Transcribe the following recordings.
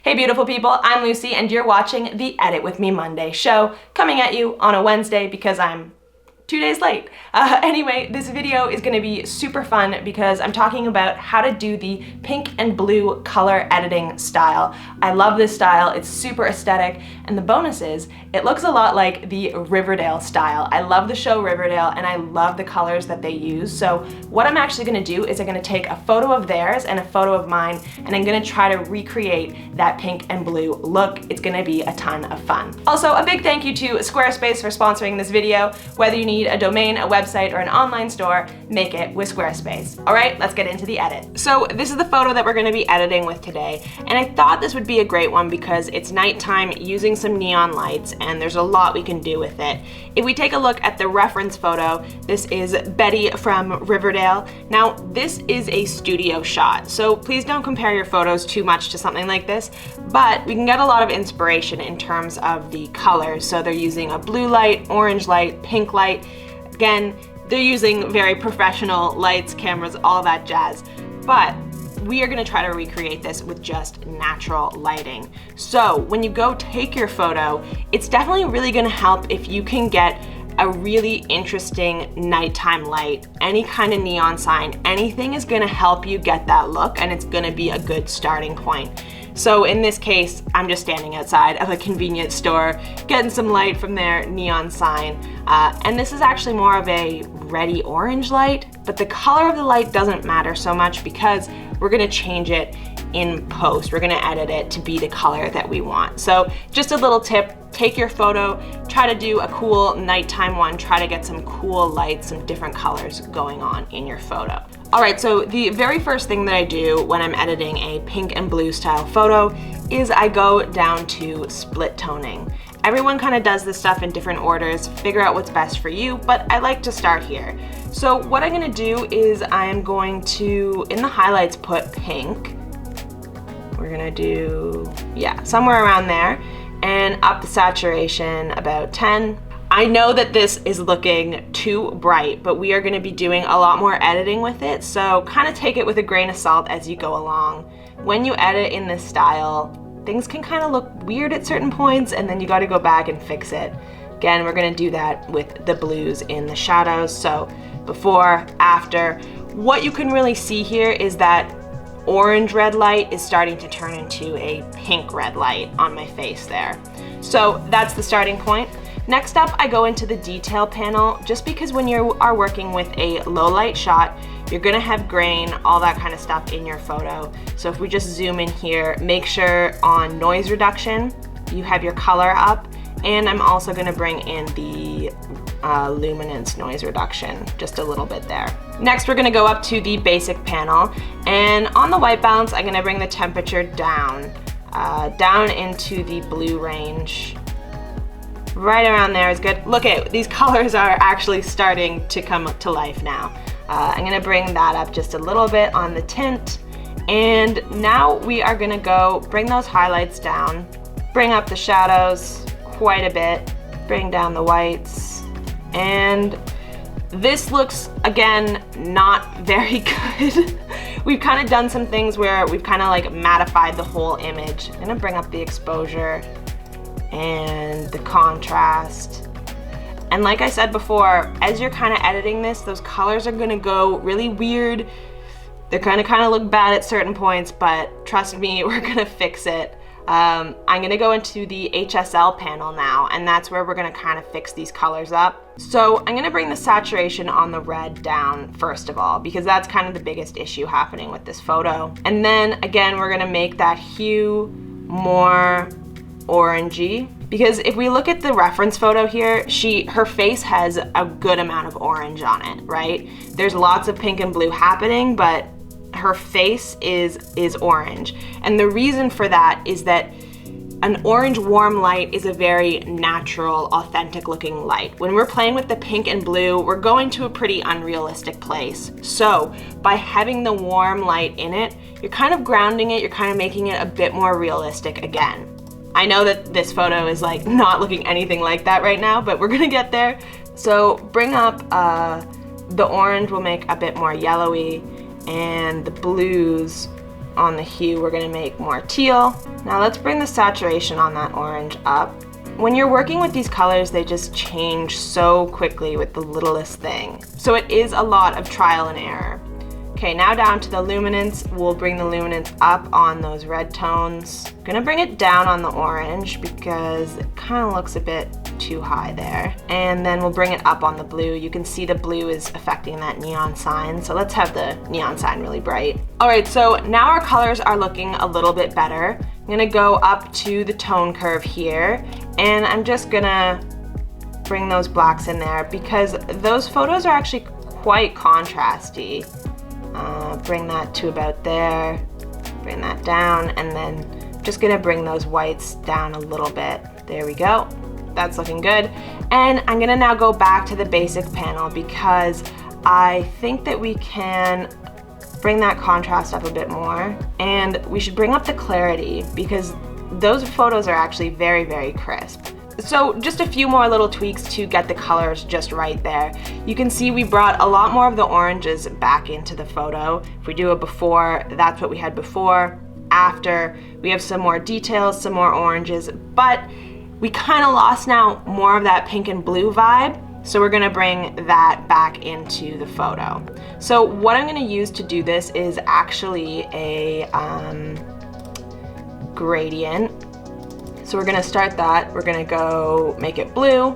Hey beautiful people, I'm Lucy and you're watching the Edit With Me Monday show, coming at you on a Wednesday because I'm 2 days late. Anyway, this video is gonna be super fun because I'm talking about how to do the pink and blue color editing style. I love this style, it's super aesthetic, and the bonus is, it looks a lot like the Riverdale style. I love the show Riverdale and I love the colors that they use. So what I'm actually gonna do is I'm gonna take a photo of theirs and a photo of mine, and I'm gonna try to recreate that pink and blue look. It's gonna be a ton of fun. Also, a big thank you to Squarespace for sponsoring this video. Whether you need a domain, a website, or an online store, make it with Squarespace. All right, let's get into the edit. So this is the photo that we're gonna be editing with today, and I thought this would be a great one because it's nighttime using some neon lights, and there's a lot we can do with it. If we take a look at the reference photo, this is Betty from Riverdale. Now, this is a studio shot, so please don't compare your photos too much to something like this, but we can get a lot of inspiration in terms of the colors. So they're using a blue light, orange light, pink light. Again, they're using very professional lights, cameras, all that jazz, but we are gonna try to recreate this with just natural lighting. So when you go take your photo, it's definitely really gonna help if you can get a really interesting nighttime light, any kind of neon sign, anything is gonna help you get that look, and it's gonna be a good starting point. So in this case, I'm just standing outside of a convenience store, getting some light from their neon sign. And this is actually more of a reddy orange light, but the color of the light doesn't matter so much because we're gonna change it in post. We're gonna edit it to be the color that we want. So just a little tip, take your photo, try to do a cool nighttime one, try to get some cool lights, some different colors going on in your photo. All right, so the very first thing that I do when I'm editing a pink and blue style photo is I go down to split toning. Everyone kind of does this stuff in different orders, figure out what's best for you, but I like to start here. So what I'm gonna do is I'm going to, in the highlights, put pink. We're gonna do, yeah, somewhere around there, and up the saturation about 10. I know that this is looking too bright, but we are gonna be doing a lot more editing with it, so kind of take it with a grain of salt as you go along. When you edit in this style, things can kind of look weird at certain points, and then you gotta go back and fix it. Again, we're gonna do that with the blues in the shadows, so before, after. What you can really see here is that orange red light is starting to turn into a pink red light on my face there. So that's the starting point. Next up, I go into the detail panel, just because when you are working with a low light shot, you're gonna have grain, all that kind of stuff in your photo. So if we just zoom in here, make sure on noise reduction, you have your color up, and I'm also gonna bring in the luminance noise reduction, just a little bit there. Next, we're gonna go up to the basic panel, and on the white balance, I'm gonna bring the temperature down, down into the blue range. Right around there is good. Look at, these colors are actually starting to come to life now. I'm gonna bring that up just a little bit on the tint, and now we are gonna go bring those highlights down, bring up the shadows quite a bit, bring down the whites, and this looks, again, not very good. We've kind of done some things where we've kind of like mattified the whole image. I'm gonna bring up the exposure and the contrast. And like I said before, as you're kind of editing this, those colors are gonna go really weird. They're gonna kind of look bad at certain points, but trust me, we're gonna fix it. I'm gonna go into the HSL panel now, and that's where we're gonna kind of fix these colors up. So I'm gonna bring the saturation on the red down first of all, because that's kind of the biggest issue happening with this photo. And then again, we're gonna make that hue more orangey, because if we look at the reference photo here, her face has a good amount of orange on it, right? There's lots of pink and blue happening, but her face is orange. And the reason for that is that an orange warm light is a very natural, authentic looking light. When we're playing with the pink and blue, we're going to a pretty unrealistic place. So by having the warm light in it, you're kind of grounding it, you're kind of making it a bit more realistic again. I know that this photo is like not looking anything like that right now, but we're gonna get there. So bring up the orange will make a bit more yellowy, and the blues on the hue, we're gonna make more teal. Now let's bring the saturation on that orange up. When you're working with these colors, they just change so quickly with the littlest thing. So it is a lot of trial and error. Okay, now down to the luminance. We'll bring the luminance up on those red tones. Gonna bring it down on the orange because it kind of looks a bit too high there. And then we'll bring it up on the blue. You can see the blue is affecting that neon sign. So let's have the neon sign really bright. All right, so now our colors are looking a little bit better. I'm gonna go up to the tone curve here, and I'm just gonna bring those blacks in there because those photos are actually quite contrasty. Bring that to about there, bring that down, and then just gonna bring those whites down a little bit. There we go. That's looking good. And I'm gonna now go back to the basic panel because I think that we can bring that contrast up a bit more, and we should bring up the clarity because those photos are actually very, very crisp. So just a few more little tweaks to get the colors just right there. You can see we brought a lot more of the oranges back into the photo. If we do a before, that's what we had before. After, we have some more details, some more oranges, but we kind of lost now more of that pink and blue vibe. So we're gonna bring that back into the photo. So what I'm gonna use to do this is actually a gradient. So we're gonna start that. We're gonna go make it blue,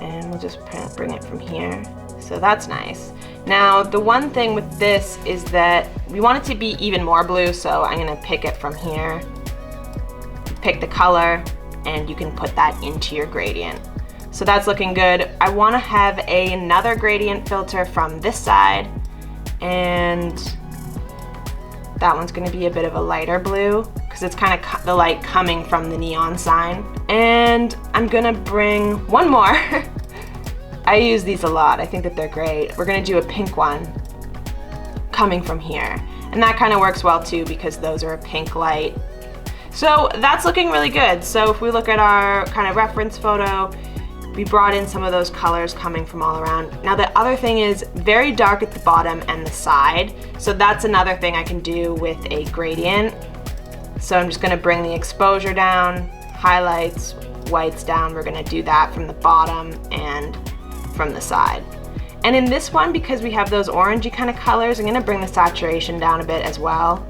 and we'll just bring it from here. So that's nice. Now, the one thing with this is that we want it to be even more blue, so I'm gonna pick it from here, pick the color, and you can put that into your gradient. So that's looking good. I wanna have another gradient filter from this side, and that one's gonna be a bit of a lighter blue because it's kind of the light coming from the neon sign. And I'm gonna bring one more. I use these a lot. I think that they're great. We're gonna do a pink one coming from here. And that kind of works well too because those are a pink light. So that's looking really good. So if we look at our kind of reference photo, we brought in some of those colors coming from all around. Now the other thing is very dark at the bottom and the side. So that's another thing I can do with a gradient. So I'm just gonna bring the exposure down, highlights, whites down. We're gonna do that from the bottom and from the side. And in this one, because we have those orangey kind of colors, I'm gonna bring the saturation down a bit as well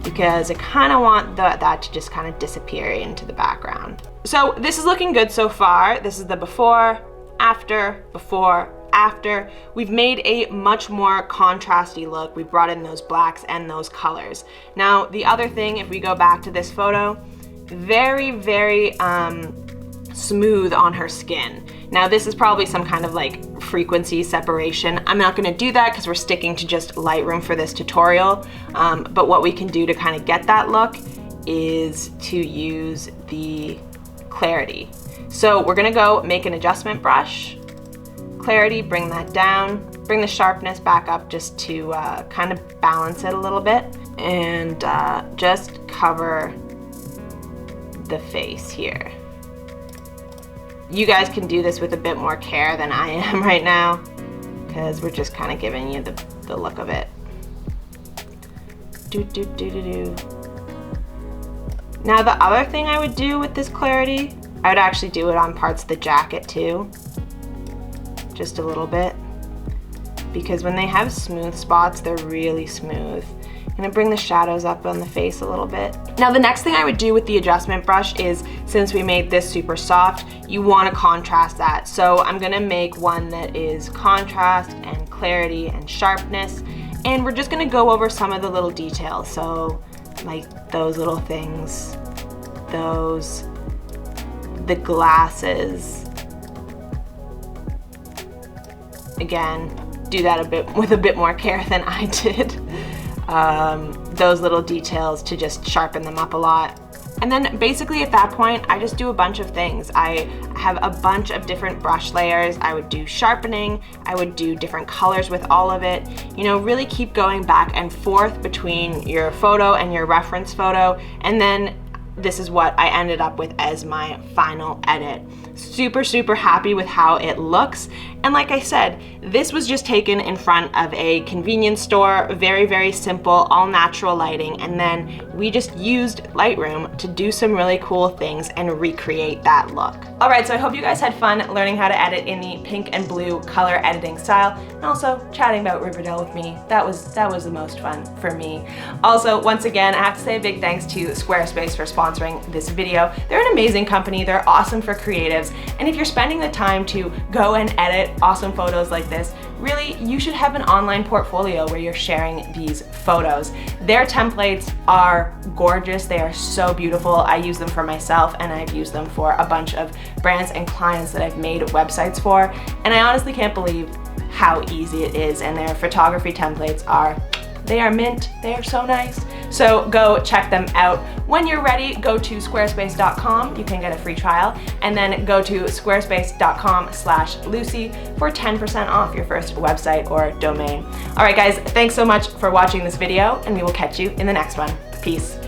because I kind of want that to just kind of disappear into the background. So this is looking good so far. This is the before, after, before, after. We've made a much more contrasty look. We brought in those blacks and those colors. Now, the other thing, if we go back to this photo, very, very smooth on her skin. Now, this is probably some kind of like frequency separation. I'm not gonna do that because we're sticking to just Lightroom for this tutorial. But what we can do to kind of get that look is to use the clarity. So we're gonna go make an adjustment brush, clarity, bring that down, bring the sharpness back up just to kind of balance it a little bit, and just cover the face here. You guys can do this with a bit more care than I am right now because we're just kind of giving you the look of it. Now the other thing I would do with this clarity, I would actually do it on parts of the jacket too, just a little bit, because when they have smooth spots, they're really smooth. I'm gonna bring the shadows up on the face a little bit. Now the next thing I would do with the adjustment brush is, since we made this super soft, you wanna contrast that. So I'm gonna make one that is contrast and clarity and sharpness, and we're just gonna go over some of the little details. So like those little things, the glasses. Again, do that with a bit more care than I did. Those little details to just sharpen them up a lot. And then basically at that point, I just do a bunch of things. I have a bunch of different brush layers. I would do sharpening. I would do different colors with all of it. You know, really keep going back and forth between your photo and your reference photo. And then this is what I ended up with as my final edit. Super, super happy with how it looks. And like I said, this was just taken in front of a convenience store, very, very simple, all natural lighting. And then we just used Lightroom to do some really cool things and recreate that look. All right, so I hope you guys had fun learning how to edit in the pink and blue color editing style, and also chatting about Riverdale with me. That was the most fun for me. Also, once again, I have to say a big thanks to Squarespace for sponsoring this video. They're an amazing company. They're awesome for creatives. And if you're spending the time to go and edit awesome photos like this, really, you should have an online portfolio where you're sharing these photos. Their templates are gorgeous. They are so beautiful. I use them for myself, and I've used them for a bunch of brands and clients that I've made websites for. And I honestly can't believe how easy it is. And their photography templates are mint. They are so nice. So go check them out. When you're ready, go to squarespace.com. You can get a free trial, and then go to squarespace.com/Lucy for 10% off your first website or domain. All right, guys, thanks so much for watching this video, and we will catch you in the next one. Peace.